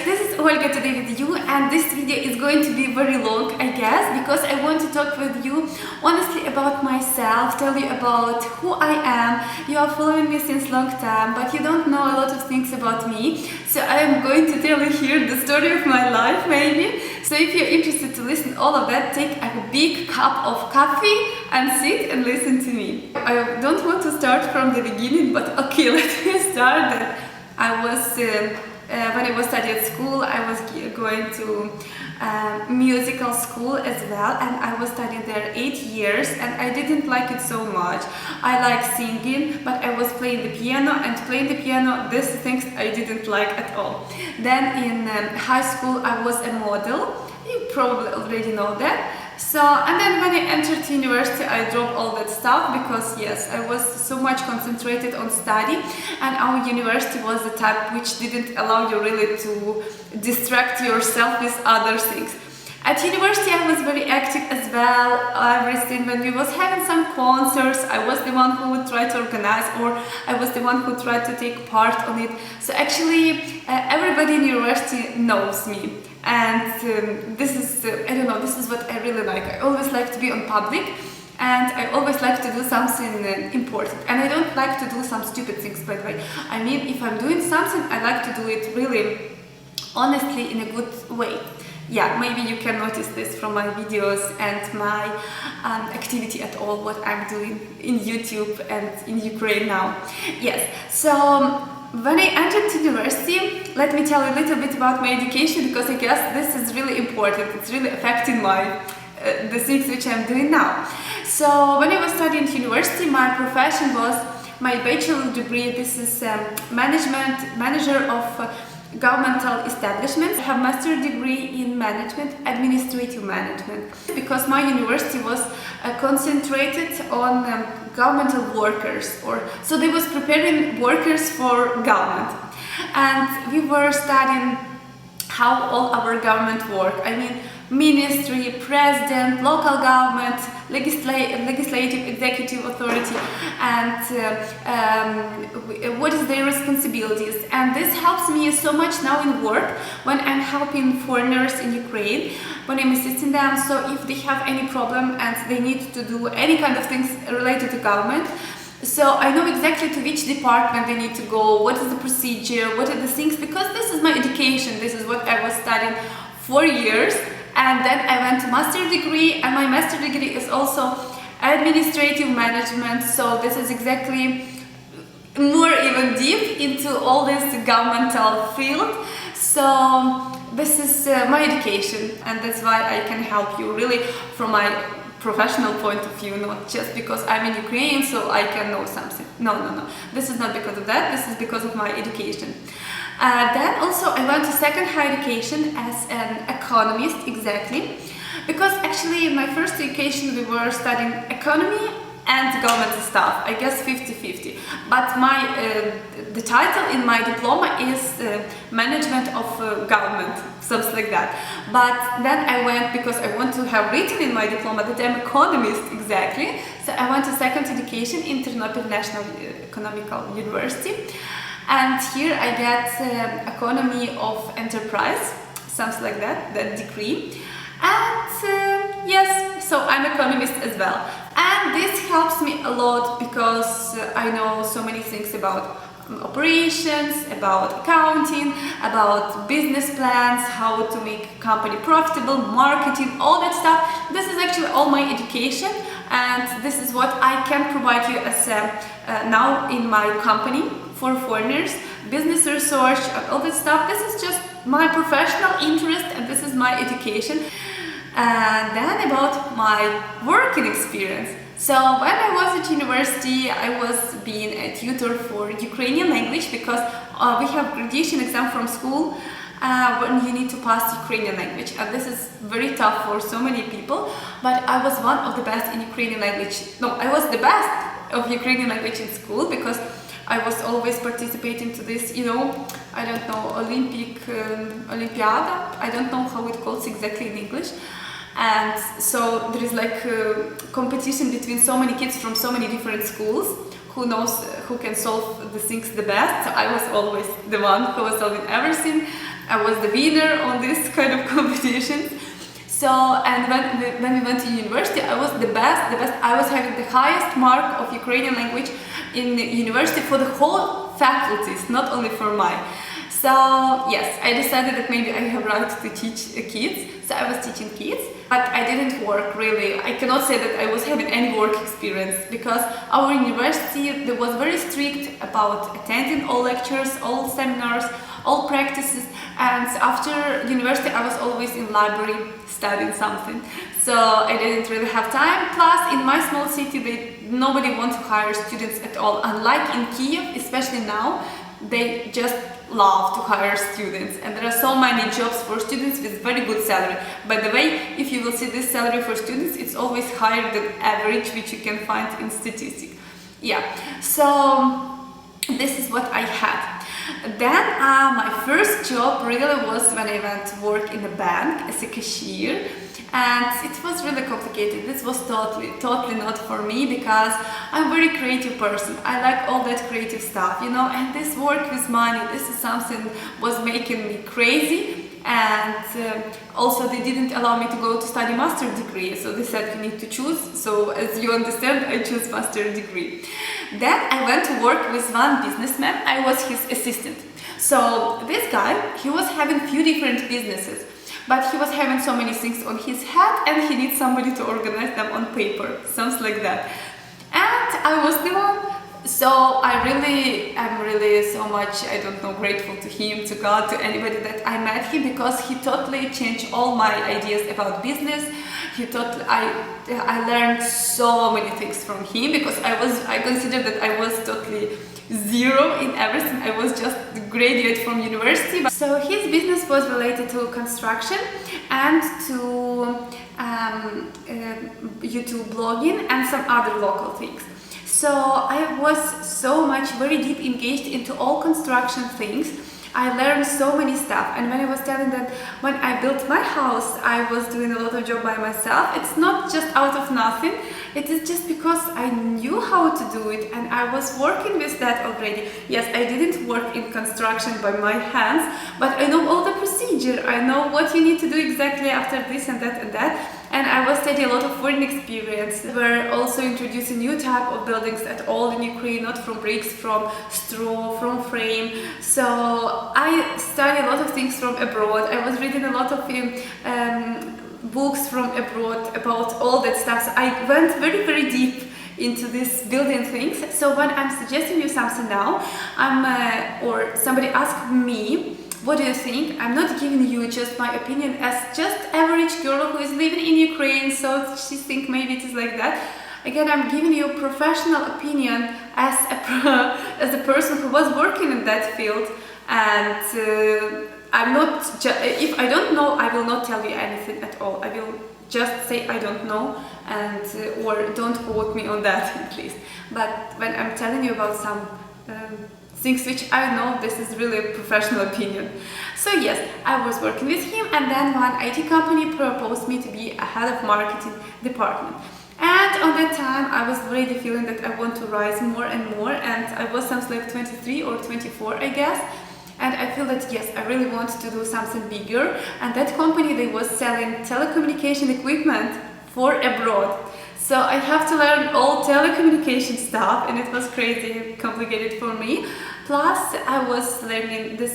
this is Olga today with you, and this video is going to be very long, I guess, because I want to talk with you honestly about myself, tell you about who I am. You are following me since long time, but you don't know a lot of things about me, so I am going to tell you here the story of my life, maybe. So if you're interested to listen all of that, take a big cup of coffee and sit and listen to me. I don't want to start from the beginning, but okay, let me start. When I was studying at school, I was going to musical school as well, and I was studying there 8 years, and I didn't like it so much. I like singing, but I was playing the piano, and playing the piano, these things I didn't like at all. Then in high school, I was a model. You probably already know that. So, and then when I entered university, I dropped all that stuff because yes, I was so much concentrated on study, and our university was the type which didn't allow you really to distract yourself with other things. At university, I was very active as well. Everything, when we was having some concerts, I was the one who would try to organize, or I was the one who tried to take part on it. So actually, everybody in university knows me. And this is, I don't know, this is what I really like. I always like to be on public, and I always like to do something important. And I don't like to do some stupid things, by the way. I mean, if I'm doing something, I like to do it really honestly in a good way. Yeah, maybe you can notice this from my videos and my activity at all, what I'm doing in YouTube and in Ukraine now. Yes, so when I entered university, let me tell you a little bit about my education, because I guess this is really important. It's really affecting the things which I'm doing now. So when I was studying at university, my profession was my bachelor degree. This is manager of governmental establishments. I have master's degree in management, administrative management, because my university was concentrated on governmental workers, so they was preparing workers for government, and we were studying how all our government work. I mean, ministry, president, local government, legislative, executive authority, and what is their responsibilities. And this helps me so much now in work when I'm helping foreigners in Ukraine, when I'm assisting them. So if they have any problem and they need to do any kind of things related to government, so I know exactly to which department they need to go, what is the procedure, what are the things, because this is my education, this is what I was studying 4 years. And then I went to master's degree, and my master's degree is also administrative management, so this is exactly more even deep into all this governmental field. So this is my education, and that's why I can help you really from my professional point of view, not just because I'm in Ukraine so I can know something. No. This is not because of that, this is because of my education. Then also I went to second higher education as an economist, exactly, because actually in my first education we were studying economy and government stuff, I guess 50-50, but the title in my diploma is management of government, something like that. But then I went, because I want to have written in my diploma that I'm economist, exactly, so I went to second education in International Economical University. And here I get economy of enterprise, something like that degree. And yes, so I'm economist as well. And this helps me a lot because I know so many things about operations, about accounting, about business plans, how to make company profitable, marketing, all that stuff. This is actually all my education, and this is what I can provide you as now in my company for foreigners, business research, and all that stuff. This is just my professional interest, and this is my education. And then about my working experience. So when I was at university, I was being a tutor for Ukrainian language, because we have graduation exam from school when you need to pass Ukrainian language, and this is very tough for so many people, but I was one of the best in Ukrainian language. No, I was the best of Ukrainian language in school, because I was always participating to this, you know, I don't know, Olympiada, I don't know how it calls exactly in English. And so there is like a competition between so many kids from so many different schools who knows who can solve the things the best. So I was always the one who was solving everything I was the winner on this kind of competitions. So, and when we went to university, I was the best. I was having the highest mark of Ukrainian language in university for the whole faculties, not only for mine. So yes, I decided that maybe I have right to teach kids. So I was teaching kids, but I didn't work really. I cannot say that I was having any work experience because our university was very strict about attending all lectures, all seminars, all practices, and after university I was always in library studying something. So I didn't really have time. Plus in my small city nobody wants to hire students at all. Unlike in Kiev, especially now, they just love to hire students, and there are so many jobs for students with very good salary. By the way, if you will see this salary for students, it's always higher than average, which you can find in statistics. Yeah, so this is what I had. Then my first job really was when I went to work in a bank as a cashier, and it was really complicated. This was totally not for me because I'm a very creative person. I like all that creative stuff, you know, and this work with money, this is something was making me crazy. And also they didn't allow me to go to study master degree, so they said you need to choose. So as you understand, I chose master degree. Then I went to work with one businessman. I was his assistant. So this guy, he was having few different businesses, but he was having so many things on his head and he needs somebody to organize them on paper, sounds like that. And I was the one. So I'm really so much, I don't know, grateful to him, to God, to anybody that I met him, because he totally changed all my ideas about business. I learned so many things from him, because I consider that I was totally zero in everything. I was just a graduate from university. So his business was related to construction and to YouTube blogging and some other local things. So I was so much very deep engaged into all construction things. I learned so many stuff, and when I was telling that when I built my house I was doing a lot of job by myself, it's not just out of nothing, it is just because I knew how to do it and I was working with that already. Yes, I didn't work in construction by my hands, but I know all the procedure, I know what you need to do exactly after this and that and that. And I was studying a lot of foreign experience. We're also introducing new type of buildings at all in Ukraine, not from bricks, from straw, from frame. So I studied a lot of things from abroad. I was reading a lot of books from abroad about all that stuff. So I went very deep into this building things. So when I'm suggesting you something now, or somebody asked me, what do you think? I'm not giving you just my opinion as just average girl who is living in Ukraine, so she thinks maybe it is like that. Again, I'm giving you a professional opinion as a person who was working in that field, and I'm not. If I don't know, I will not tell you anything at all. I will just say I don't know, and or don't quote me on that at least. But when I'm telling you about some things which I know, this is really a professional opinion. So yes, I was working with him, and then one IT company proposed me to be a head of marketing department. And on that time I was really feeling that I want to rise more and more, and I was something like 23 or 24 I guess, and I feel that yes, I really want to do something bigger. And that company, they was selling telecommunication equipment for abroad. So I have to learn all telecommunication stuff, and it was crazy complicated for me. Plus I was learning the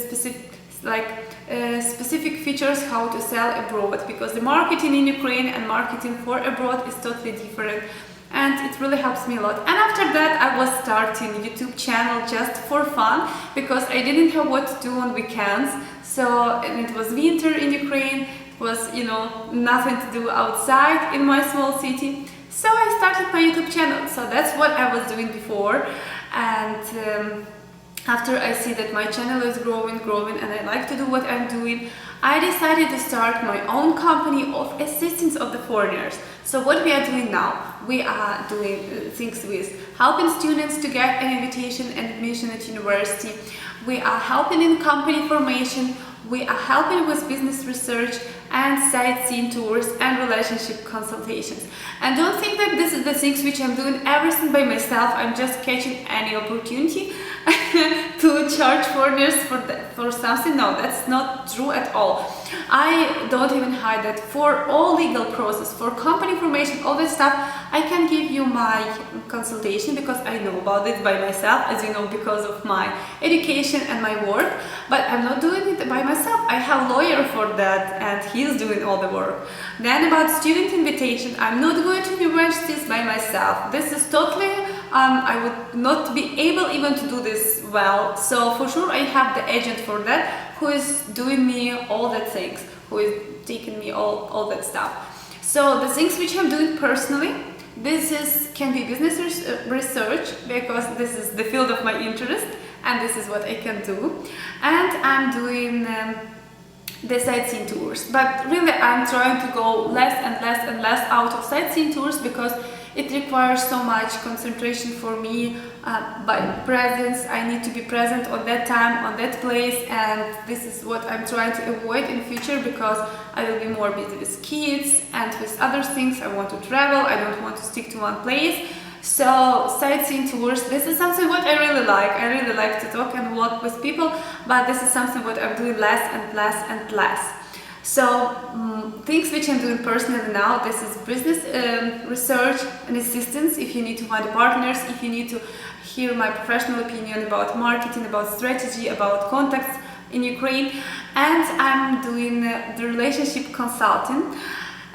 specific features how to sell abroad, because the marketing in Ukraine and marketing for abroad is totally different, and it really helps me a lot. And after that I was starting a YouTube channel just for fun, because I didn't have what to do on weekends. So, and it was winter in Ukraine, it was, you know, nothing to do outside in my small city. So I started my YouTube channel. So that's what I was doing before, and after I see that my channel is growing and I like to do what I'm doing, I decided to start my own company of assistance of the foreigners. So what we are doing now, we are doing things with helping students to get an invitation and admission at university. We are helping in company formation. We are helping with business research and sightseeing tours and relationship consultations. And don't think that this is the things which I'm doing everything by myself. I'm just catching any opportunity. to charge foreigners for something. No, that's not true at all. I don't even hide that. For all legal process, for company information, all that stuff, I can give you my consultation because I know about it by myself, as you know, because of my education and my work. But I'm not doing it by myself. I have a lawyer for that, and he's doing all the work. Then about student invitation, I'm not going to universities by myself. This is totally, I would not be able even to do this well. So for sure I have the agent for that, who is doing me all the things, who is taking me all that stuff. So the things which I'm doing personally, can be business research, because this is the field of my interest and this is what I can do. And I'm doing the sightseeing tours, but really I'm trying to go less and less and less out of sightseeing tours because it requires so much concentration for me by presence. I need to be present on that time, on that place, and this is what I'm trying to avoid in future because I will be more busy with kids and with other things. I want to travel, I don't want to stick to one place. So sightseeing tours, this is something what I really like. I really like to talk and walk with people, but this is something what I'm doing less and less and less. So things which I'm doing personally now, this is business research and assistance. If you need to find partners, if you need to hear my professional opinion about marketing, about strategy, about contacts in Ukraine, and I'm doing the relationship consulting.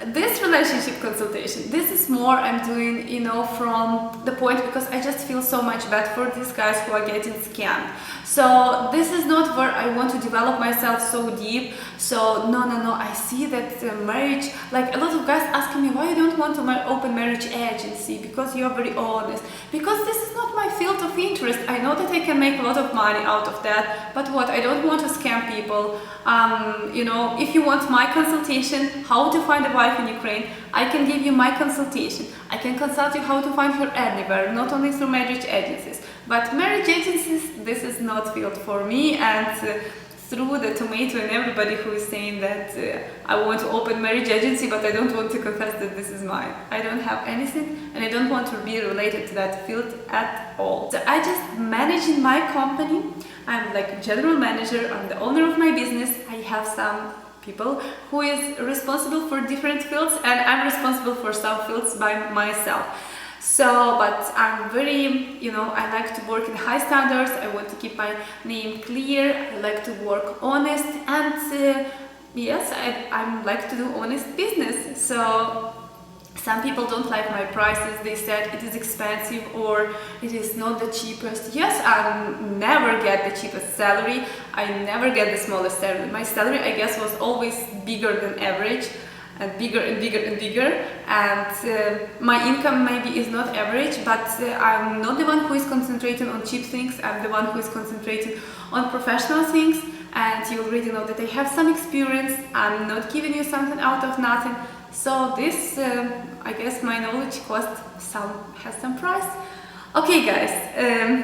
This relationship consultation, this is more I'm doing, you know, from the point because I just feel so much bad for these guys who are getting scammed. So this is not where I want to develop myself so deep. So no, I see that marriage, like a lot of guys asking me why you don't want to open marriage agency, because you are very honest. Because this is not my field of interest. I know that I can make a lot of money out of that, but what, I don't want to scam people. You know, if you want my consultation, how to find a wife in Ukraine, I can give you my consultation. I can consult you how to find her anywhere, not only through marriage agencies. But marriage agencies, this is not field for me, and through the tomato and everybody who is saying that I want to open marriage agency, but I don't want to confess that this is mine. I don't have anything, and I don't want to be related to that field at all. So I just manage in my company. I'm like a general manager, I'm the owner of my business. I have some people who is responsible for different fields, and I'm responsible for some fields by myself. So, but I'm very, you know, I like to work in high standards. I want to keep my name clear. I like to work honest, and yes, I like to do honest business. So some people don't like my prices. They said it is expensive or it is not the cheapest. Yes, I never get the cheapest salary. I never get the smallest salary. My salary, I guess, was always bigger than average, and bigger and bigger and bigger, and my income maybe is not average, but I'm not the one who is concentrating on cheap things. I'm the one who is concentrating on professional things, and you already know that I have some experience. I'm not giving you something out of nothing. So this, I guess my knowledge has some price. Okay guys,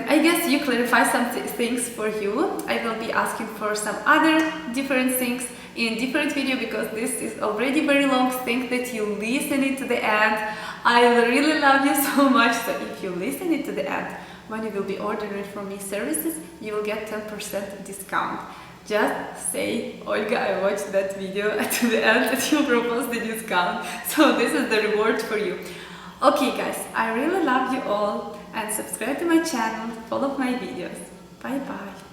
I guess you clarify some things for you. I will be asking for some other different things in different video, because this is already very long. Thank that you listen it to the end. I really love you so much. So if you listen it to the end, when you will be ordering from me services, you will get 10% discount. Just say, Olga, I watched that video to the end that you proposed the discount. So this is the reward for you. Okay guys, I really love you all, and subscribe to my channel, follow my videos. Bye bye.